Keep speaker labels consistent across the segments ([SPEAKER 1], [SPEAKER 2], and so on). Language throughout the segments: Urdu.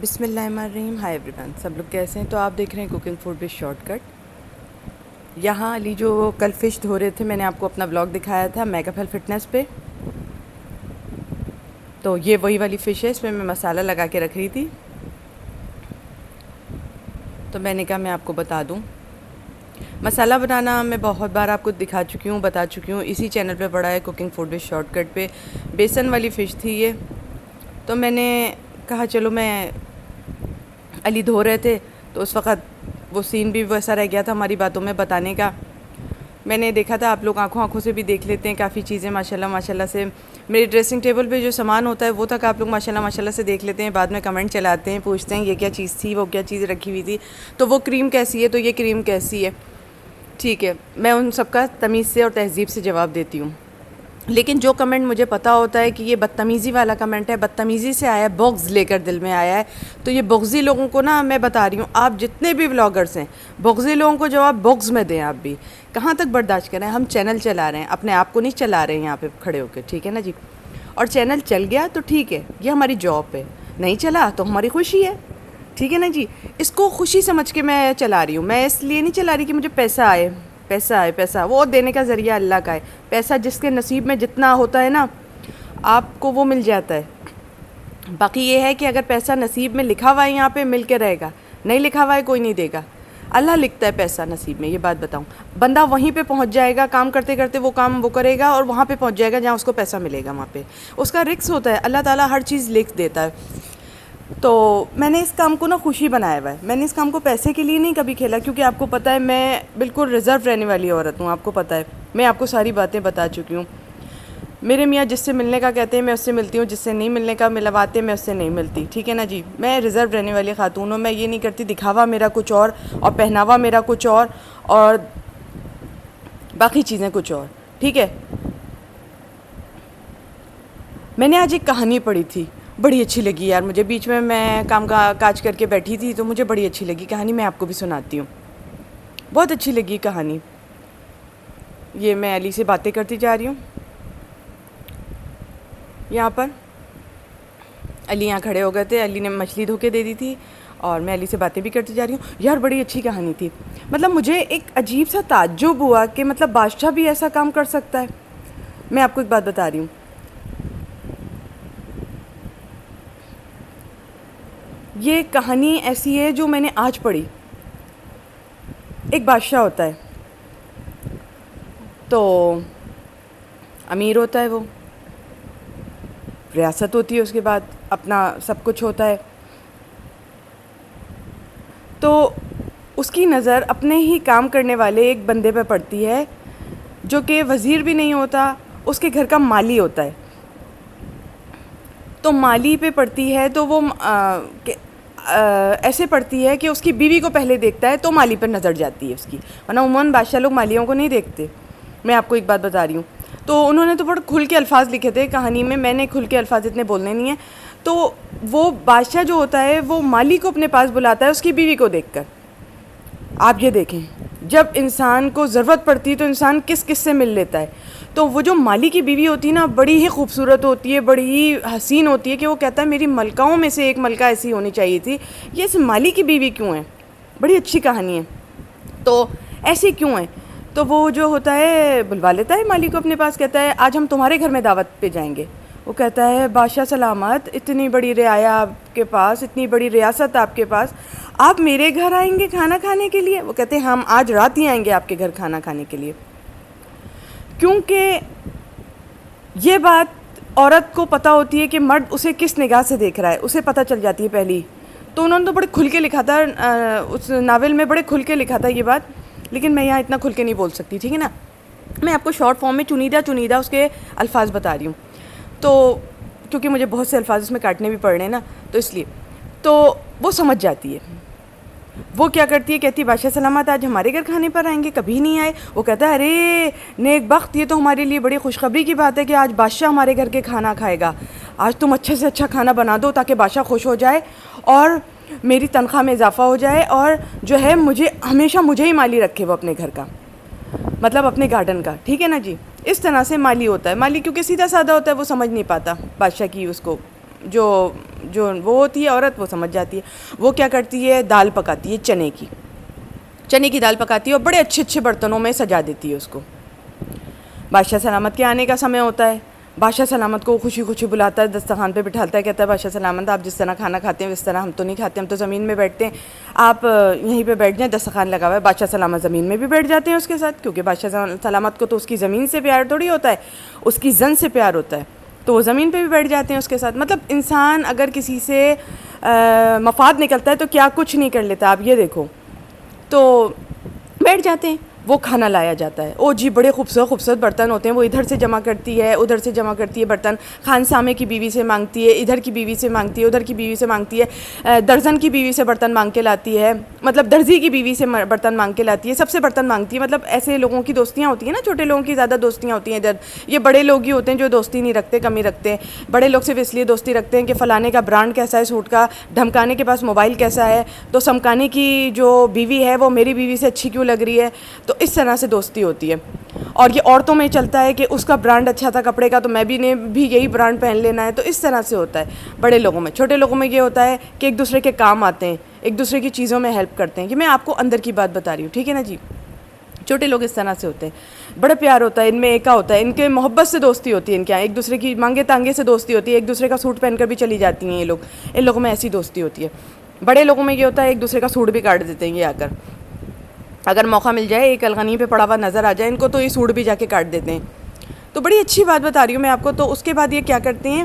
[SPEAKER 1] بسم اللہ الرحمن الرحیم. ہائی ایوری ون, سب لوگ کیسے ہیں؟ تو آپ دیکھ رہے ہیں cooking food with shortcut. یہاں علی جو کل فش دھو رہے تھے, میں نے آپ کو اپنا بلاگ دکھایا تھا میگا پھل فٹنس پہ. تو یہ وہی والی فش ہے, اس میں مسالہ لگا کے رکھ رہی تھی. تو میں نے کہا میں آپ کو بتا دوں. مسالہ بنانا میں بہت بار آپ کو دکھا چکی ہوں, بتا چکی ہوں. اسی چینل پہ پڑا ہے cooking food with shortcut پہ. بیسن والی فش تھی یہ. تو میں نے کہا چلو, میں علی دھو رہے تھے تو اس وقت وہ سین بھی ویسا رہ گیا تھا ہماری باتوں میں بتانے کا. میں نے دیکھا تھا آپ لوگ آنکھوں سے بھی دیکھ لیتے ہیں کافی چیزیں ماشاءاللہ سے. میری ڈریسنگ ٹیبل پہ جو سامان ہوتا ہے وہ تک آپ لوگ ماشاءاللہ سے دیکھ لیتے ہیں. بعد میں کمنٹ چلاتے ہیں, پوچھتے ہیں یہ کیا چیز تھی, وہ کیا چیز رکھی ہوئی تھی, تو وہ کریم کیسی ہے, تو یہ کریم کیسی ہے. ٹھیک ہے, میں ان سب کا تمیز سے اور تہذیب سے جواب دیتی ہوں. لیکن جو کمنٹ مجھے پتا ہوتا ہے کہ یہ بدتمیزی والا کمنٹ ہے, بدتمیزی سے آیا ہے, بغض لے کر دل میں آیا ہے, تو یہ بغضی لوگوں کو نا میں بتا رہی ہوں, آپ جتنے بھی ولاگرز ہیں بغضی لوگوں کو جواب بغض میں دیں. آپ بھی کہاں تک برداشت کریں؟ ہم چینل چلا رہے ہیں, اپنے آپ کو نہیں چلا رہے ہیں یہاں پہ کھڑے ہو کے, ٹھیک ہے نا جی. اور چینل چل گیا تو ٹھیک ہے, یہ ہماری جاب ہے. نہیں چلا تو ہماری خوشی ہے, ٹھیک ہے نا جی. اس کو خوشی سمجھ کے میں چلا رہی ہوں. میں اس لیے نہیں چلا رہی کہ مجھے پیسہ آئے. پیسہ وہ دینے کا ذریعہ اللہ کا ہے. پیسہ جس کے نصیب میں جتنا ہوتا ہے نا, آپ کو وہ مل جاتا ہے. باقی یہ ہے کہ اگر پیسہ نصیب میں لکھا ہوا ہے یہاں پہ مل کے رہے گا, نہیں لکھا ہوا ہے کوئی نہیں دے گا. اللہ لکھتا ہے پیسہ نصیب میں, یہ بات بتاؤں. بندہ وہیں پہ پہنچ جائے گا, کام کرتے کرتے وہ کام وہ کرے گا اور وہاں پہ پہنچ جائے گا جہاں اس کو پیسہ ملے گا. وہاں پہ اس کا رزق ہوتا ہے, اللہ تعالیٰ ہر چیز لکھ دیتا ہے. تو میں نے اس کام کو نا خوشی بنایا ہوا ہے. میں نے اس کام کو پیسے کے لیے نہیں کبھی کھیلا, کیونکہ آپ کو پتہ ہے میں بالکل ریزرو رہنے والی عورت ہوں. آپ کو پتہ ہے, میں آپ کو ساری باتیں بتا چکی ہوں. میرے میاں جس سے ملنے کا کہتے ہیں میں اس سے ملتی ہوں, جس سے نہیں ملنے کا ملواتے میں اس سے نہیں ملتی, ٹھیک ہے نا جی. میں ریزرو رہنے والی خاتون ہوں. میں یہ نہیں کرتی دکھاوا میرا کچھ اور پہناوا میرا کچھ اور باقی چیزیں کچھ اور, ٹھیک ہے. میں نے آج ایک کہانی پڑھی تھی, بڑی اچھی لگی یار مجھے. بیچ میں کام کاج کر کے بیٹھی تھی تو مجھے بڑی اچھی لگی کہانی. میں آپ کو بھی سناتی ہوں, بہت اچھی لگی کہانی. یہ میں علی سے باتیں کرتی جا رہی ہوں. یہاں پر علی یہاں کھڑے ہو گئے تھے, علی نے مچھلی دھو کے دے دی تھی اور میں علی سے باتیں بھی کرتی جا رہی ہوں. یار بڑی اچھی کہانی تھی. مطلب مجھے ایک عجیب سا تعجب ہوا کہ مطلب بادشاہ بھی ایسا کام کر سکتا ہے. میں آپ کو ایک بات بتا رہی ہوں. یہ کہانی ایسی ہے جو میں نے آج پڑھی. ایک بادشاہ ہوتا ہے, تو امیر ہوتا ہے, وہ ریاست ہوتی ہے, اس کے بعد اپنا سب کچھ ہوتا ہے. تو اس کی نظر اپنے ہی کام کرنے والے ایک بندے پہ پڑتی ہے جو کہ وزیر بھی نہیں ہوتا, اس کے گھر کا مالی ہوتا ہے. تو مالی پہ پڑتی ہے تو وہ ایسے پڑتی ہے کہ اس کی بیوی کو پہلے دیکھتا ہے تو مالی پر نظر جاتی ہے اس کی, ورنہ عموماً بادشاہ لوگ مالیوں کو نہیں دیکھتے. میں آپ کو ایک بات بتا رہی ہوں. تو انہوں نے تو بڑے کھل کے الفاظ لکھے تھے کہانی میں نے کھل کے الفاظ اتنے بولنے نہیں ہیں. تو وہ بادشاہ جو ہوتا ہے وہ مالی کو اپنے پاس بلاتا ہے اس کی بیوی کو دیکھ کر. آپ یہ دیکھیں, جب انسان کو ضرورت پڑتی ہے تو انسان کس کس سے مل لیتا ہے. تو وہ جو مالی کی بیوی ہوتی ہے نا, بڑی ہی خوبصورت ہوتی ہے, بڑی ہی حسین ہوتی ہے کہ وہ کہتا ہے میری ملکاؤں میں سے ایک ملکہ ایسی ہونی چاہیے تھی. یہ اس مالی کی بیوی کیوں ہے؟ بڑی اچھی کہانی ہے. تو ایسی کیوں ہے؟ تو وہ جو ہوتا ہے بلوا لیتا ہے مالی کو اپنے پاس, کہتا ہے آج ہم تمہارے گھر میں دعوت پہ جائیں گے. وہ کہتا ہے بادشاہ سلامت, اتنی بڑی رعایا آپ کے پاس, اتنی بڑی ریاست آپ کے پاس, آپ میرے گھر آئیں گے کھانا کھانے کے لیے؟ وہ کہتے ہیں ہم آج رات ہی آئیں گے آپ کے گھر کھانا کھانے کے لیے. کیونکہ یہ بات عورت کو پتہ ہوتی ہے کہ مرد اسے کس نگاہ سے دیکھ رہا ہے, اسے پتہ چل جاتی ہے پہلی. تو انہوں نے تو بڑے کھل کے لکھا تھا, اس ناول میں بڑے کھل کے لکھا تھا یہ بات, لیکن میں یہاں اتنا کھل کے نہیں بول سکتی, ٹھیک ہے نا. میں آپ کو شارٹ فارم میں چنیدہ اس کے الفاظ بتا رہی ہوں. تو کیونکہ مجھے بہت سے الفاظ اس میں کاٹنے بھی پڑ رہے ہیں نا, تو اس لیے تو وہ سمجھ جاتی ہے. وہ کیا کرتی ہے, کہتی ہے بادشاہ سلامت آج ہمارے گھر کھانے پر آئیں گے, کبھی نہیں آئے. وہ کہتا ہے ارے نیک بخت, یہ تو ہمارے لیے بڑی خوشخبری کی بات ہے کہ آج بادشاہ ہمارے گھر کے کھانا کھائے گا. آج تم اچھے سے اچھا کھانا بنا دو تاکہ بادشاہ خوش ہو جائے اور میری تنخواہ میں اضافہ ہو جائے, اور جو ہے ہمیشہ مجھے ہی مالی رکھے وہ اپنے گھر کا, مطلب اپنے گارڈن کا, ٹھیک ہے نا جی. اس طرح سے مالی ہوتا ہے. مالی کیونکہ سیدھا سادہ ہوتا ہے, وہ سمجھ نہیں پاتا بادشاہ کی اس کو جو جو وہ ہوتی ہے عورت وہ سمجھ جاتی ہے. وہ کیا کرتی ہے, دال پکاتی ہے, چنے کی دال پکاتی ہے اور بڑے اچھے اچھے برتنوں میں سجا دیتی ہے اس کو. بادشاہ سلامت کے آنے کا سمے ہوتا ہے, بادشاہ سلامت کو خوشی خوشی بلاتا ہے, دسترخوان پہ بٹھالتا ہے, کہتا ہے بادشاہ سلامت آپ جس طرح کھانا کھاتے ہیں اس طرح ہم تو نہیں کھاتے, ہم تو زمین میں بیٹھتے ہیں, آپ یہیں پہ بیٹھ جائیں, دسترخوان لگا ہوا ہے. بادشاہ سلامت زمین میں بھی بیٹھ جاتے ہیں اس کے ساتھ, کیونکہ بادشاہ سلامت کو تو اس کی زمین سے پیار تھوڑی ہوتا ہے, اس کی زن سے پیار ہوتا ہے, تو وہ زمین پہ بھی بیٹھ جاتے ہیں اس کے ساتھ. مطلب انسان اگر کسی سے مفاد نکلتا ہے تو کیا کچھ نہیں کر لیتا, آپ یہ دیکھو. تو بیٹھ جاتے ہیں, وہ کھانا لایا جاتا ہے, او جی بڑے خوبصورت خوبصورت برتن ہوتے ہیں, وہ ادھر سے جمع کرتی ہے ادھر سے جمع کرتی ہے برتن, خان سامے کی بیوی سے مانگتی ہے, ادھر کی بیوی سے مانگتی ہے, ادھر کی بیوی سے مانگتی ہے, درزن کی بیوی سے برتن مانگ کے لاتی ہے, مطلب درزی کی بیوی سے برتن مانگ کے لاتی ہے, سب سے برتن مانگتی ہے. مطلب ایسے لوگوں کی دوستیاں ہوتی ہیں نا, چھوٹے لوگوں کی زیادہ دوستیاں ہوتی ہیں ادھر. یہ بڑے لوگ ہی ہوتے ہیں جو دوستی نہیں رکھتے, کمی رکھتے ہیں. بڑے لوگ صرف اس لیے دوستی رکھتے ہیں کہ فلانے کا برانڈ کیسا ہے سوٹ کا, دھمکانے کے پاس موبائل کیسا ہے, تو سمکانے کی جو بیوی ہے وہ میری بیوی سے اچھی کیوں لگ رہی ہے. تو اس طرح سے دوستی ہوتی ہے. اور یہ عورتوں میں چلتا ہے کہ اس کا برانڈ اچھا تھا کپڑے کا تو میں بھی یہی برانڈ پہن لینا ہے. تو اس طرح سے ہوتا ہے بڑے لوگوں میں. چھوٹے لوگوں میں یہ ہوتا ہے کہ ایک دوسرے کے کام آتے ہیں, ایک دوسرے کی چیزوں میں ہیلپ کرتے ہیں. کہ میں آپ کو اندر کی بات بتا رہی ہوں, ٹھیک ہے نا جی. چھوٹے لوگ اس طرح سے ہوتے ہیں, بڑا پیار ہوتا ہے ان میں, ایکا ہوتا ہے ان کے, محبت سے دوستی ہوتی ہے ان کے یہاں, ایک دوسرے کی مانگے تانگے سے دوستی ہوتی ہے, ایک دوسرے کا سوٹ پہن کر بھی چلی جاتی ہیں یہ لوگ, ان لوگوں میں ایسی دوستی ہوتی ہے. بڑے لوگوں میں یہ ہوتا ہے ایک دوسرے کا سوٹ بھی کاٹ دیتے ہیں یہ آ کر, اگر موقع مل جائے, ایک الغنی پہ پڑا ہوا نظر آ جائے ان کو تو یہ سوٹ بھی جا کے کاٹ دیتے ہیں. تو بڑی اچھی بات بتا رہی ہوں میں آپ کو. تو اس کے بعد یہ کیا کرتے ہیں,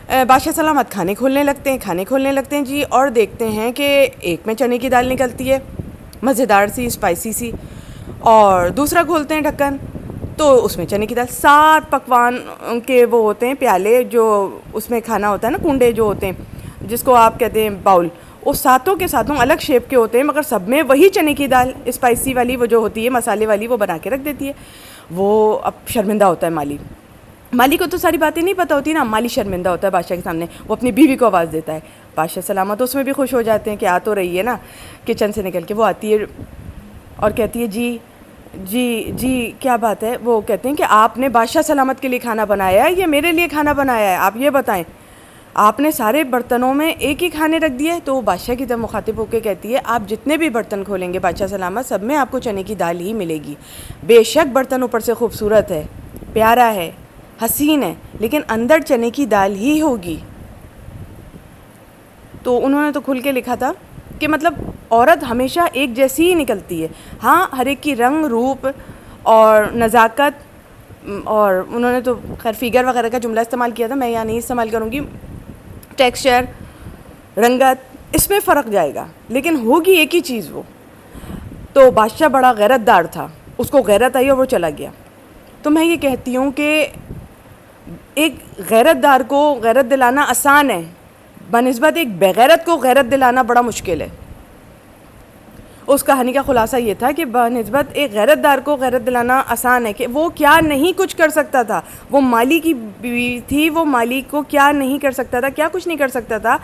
[SPEAKER 1] بادشاہ سلامت کھانے کھولنے لگتے ہیں جی, اور دیکھتے ہیں کہ ایک میں چنے کی دال نکلتی ہے مزیدار سی, اسپائسی سی, اور دوسرا کھولتے ہیں ڈھکن تو اس میں چنے کی دال. 7 پکوان کے وہ ہوتے ہیں پیالے, جو اس میں کھانا ہوتا ہے نا, کنڈے جو ہوتے ہیں جس کو آپ کہتے ہیں باؤل, وہ 7 کے 7 الگ شیپ کے ہوتے ہیں, مگر سب میں وہی چنے کی دال اسپائسی والی وہ جو ہوتی ہے مسالے والی, وہ بنا کے رکھ دیتی ہے. وہ اب شرمندہ ہوتا ہے مالی کو تو ساری باتیں نہیں پتہ ہوتی نا. مالی شرمندہ ہوتا ہے بادشاہ کے سامنے, وہ اپنی بیوی کو آواز دیتا ہے. بادشاہ سلامت اس میں بھی خوش ہو جاتے ہیں کہ آ تو رہی ہے نا, کچن سے نکل کے وہ آتی ہے اور کہتی ہے جی جی جی کیا بات ہے. وہ کہتے ہیں کہ آپ نے بادشاہ سلامت کے لیے کھانا بنایا ہے یا میرے لیے کھانا بنایا ہے, آپ یہ بتائیں, آپ نے سارے برتنوں میں ایک ہی کھانے رکھ دیے. تو وہ بادشاہ کی طرف مخاطب ہو کے کہتی ہے آپ جتنے بھی برتن کھولیں گے بادشاہ سلامت, سب میں آپ کو چنے کی دال ہی ملے گی. بے شک برتن اوپر سے خوبصورت ہے, پیارا ہے, حسین ہے, لیکن اندر چنے کی دال ہی ہوگی. تو انہوں نے تو کھل کے لکھا تھا کہ مطلب عورت ہمیشہ ایک جیسی ہی نکلتی ہے. ہاں ہر ایک کی رنگ روپ اور نزاکت, اور انہوں نے تو خیر فیگر وغیرہ کا جملہ استعمال کیا تھا, میں یہاں نہیں استعمال کروں گی, ٹیکسچر, رنگت, اس میں فرق جائے گا, لیکن ہوگی ایک ہی چیز وہ. تو بادشاہ بڑا غیرت دار تھا, اس کو غیرت آئی اور وہ چلا گیا. تو میں یہ کہتی ہوں کہ ایک غیرت دار کو غیرت دلانا آسان ہے, بنسبت ایک بغیرت کو غیرت دلانا بڑا مشکل ہے. اس کہانی کا خلاصہ یہ تھا کہ بنسبت ایک غیرت دار کو غیرت دلانا آسان ہے, کہ وہ کیا نہیں کچھ کر سکتا تھا. وہ مالی کی بیوی تھی, وہ مالی کو کیا نہیں کر سکتا تھا, کیا کچھ نہیں کر سکتا تھا,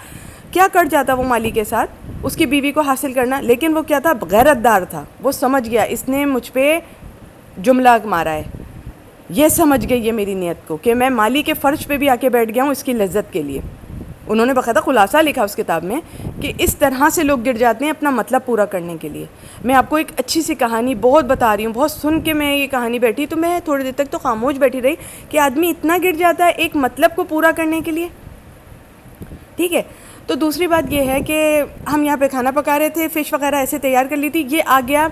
[SPEAKER 1] کیا کر جاتا وہ مالی کے ساتھ, اس کی بیوی کو حاصل کرنا. لیکن وہ کیا تھا, غیرت دار تھا. وہ سمجھ گیا اس نے مجھ پہ جملہ مارا ہے, یہ سمجھ گئی یہ میری نیت کو, کہ میں مالی کے فرش پہ بھی آ کے بیٹھ گیا ہوں اس کی لذت کے لیے. انہوں نے باقاعدہ خلاصہ لکھا اس کتاب میں کہ اس طرح سے لوگ گر جاتے ہیں اپنا مطلب پورا کرنے کے لیے. میں آپ کو ایک اچھی سی کہانی بہت بتا رہی ہوں, بہت سن کے میں یہ کہانی بیٹھی, تو میں تھوڑی دیر تک تو خاموش بیٹھی رہی کہ آدمی اتنا گر جاتا ہے ایک مطلب کو پورا کرنے کے لیے. ٹھیک ہے. تو دوسری بات یہ ہے کہ ہم یہاں پہ کھانا پکا رہے تھے, فش وغیرہ ایسے تیار کر لی تھی. یہ آ گیا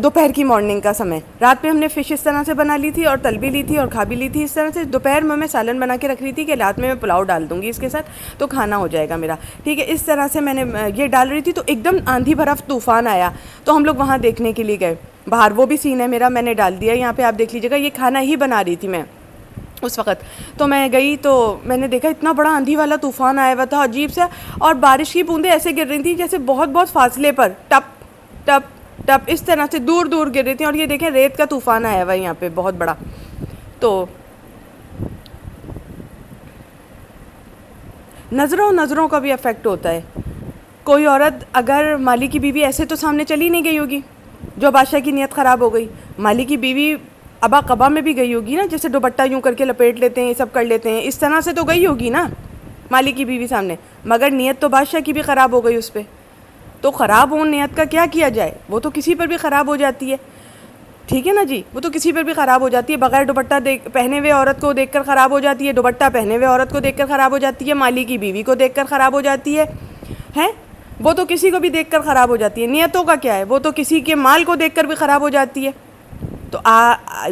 [SPEAKER 1] دوپہر کی مارننگ کا سمے. رات میں ہم نے فش اس طرح سے بنا لی تھی اور تل بھی لی تھی اور کھا بھی لی تھی اس طرح سے. دوپہر میں سالن بنا کے رکھ رہی تھی کہ رات میں پلاؤ ڈال دوں گی اس کے ساتھ تو کھانا ہو جائے گا میرا. ٹھیک ہے. اس طرح سے میں نے یہ ڈال رہی تھی تو ایک دم آندھی بھرا طوفان آیا, تو ہم لوگ وہاں دیکھنے کے لیے گئے باہر. وہ بھی سین ہے میرا, میں نے ڈال دیا یہاں پہ, آپ دیکھ لیجیے گا. یہ کھانا ہی بنا رہی تھی میں اس وقت. تو میں گئی تو میں نے دیکھا اتنا بڑا آندھی والا طوفان آیا ہوا تھا عجیب سا, اور بارش کی بوندیں ایسے گر رہی تھیں جیسے بہت بہت فاصلے پر, ٹپ ٹپ ٹپ اس طرح سے دور دور گر رہی تھیں. اور یہ دیکھیں ریت کا طوفان آیا ہوا ہے یہاں پہ بہت بڑا. تو نظروں کا بھی افیکٹ ہوتا ہے. کوئی عورت اگر مالی کی بیوی ایسے تو سامنے چلی نہیں گئی ہوگی جو بادشاہ کی نیت خراب ہو گئی. مالی کی بیوی ابا قبا میں بھی گئی ہوگی نا, جیسے دوپٹہ یوں کر کے لپیٹ لیتے ہیں, یہ سب کر لیتے ہیں, اس طرح سے تو گئی ہوگی نا. مالک کی بیوی سامنے، مگر نیت تو بادشاہ کی بھی خراب ہو گئی اس پہ. تو خراب ہو نیت کا کیا کیا جائے، وہ تو کسی پر بھی خراب ہو جاتی ہے. ٹھیک ہے نا جی، وہ تو کسی پر بھی خراب ہو جاتی ہے. بغیر دوپٹہ پہنے ہوئے عورت کو دیکھ کر خراب ہو جاتی ہے، دوپٹہ پہنے ہوئے عورت کو دیکھ کر خراب ہو جاتی ہے، مالی کی بیوی کو دیکھ کر خراب ہو جاتی ہے. وہ تو کسی کو بھی دیکھ کر خراب ہو جاتی ہے. نیتوں کا کیا ہے، وہ تو کسی کے مال کو دیکھ کر بھی خراب ہو جاتی ہے. تو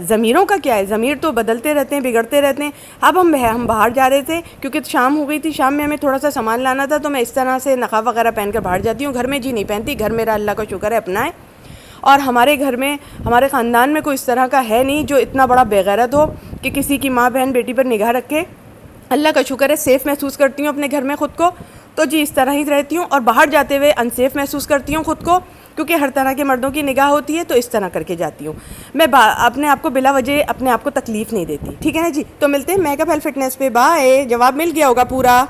[SPEAKER 1] ضمیروں کا کیا ہے، ضمیر تو بدلتے رہتے ہیں، بگڑتے رہتے ہیں. اب ہم باہر جا رہے تھے کیونکہ شام ہو گئی تھی، شام میں ہمیں تھوڑا سا سامان لانا تھا، تو میں اس طرح سے نقاب وغیرہ پہن کر باہر جاتی ہوں. گھر میں جی نہیں پہنتی، گھر میرا اللہ کا شکر ہے اپنا ہے. اور ہمارے گھر میں، ہمارے خاندان میں کوئی اس طرح کا ہے نہیں جو اتنا بڑا بے غیرت ہو کہ کسی کی ماں بہن بیٹی پر نگاہ رکھے. اللہ کا شکر ہے سیف محسوس کرتی ہوں اپنے گھر میں خود کو. تو جی اس طرح ہی رہتی ہوں، اور باہر جاتے ہوئے انسیف محسوس کرتی ہوں خود کو، کیونکہ ہر طرح کے مردوں کی نگاہ ہوتی ہے. تو اس طرح کر کے جاتی ہوں میں، اپنے آپ کو بلا وجہ اپنے آپ کو تکلیف نہیں دیتی. ٹھیک ہے نا جی. تو ملتے ہیں میک اپ ہیلتھ فٹنس پہ. بائے. جواب مل گیا ہوگا پورا.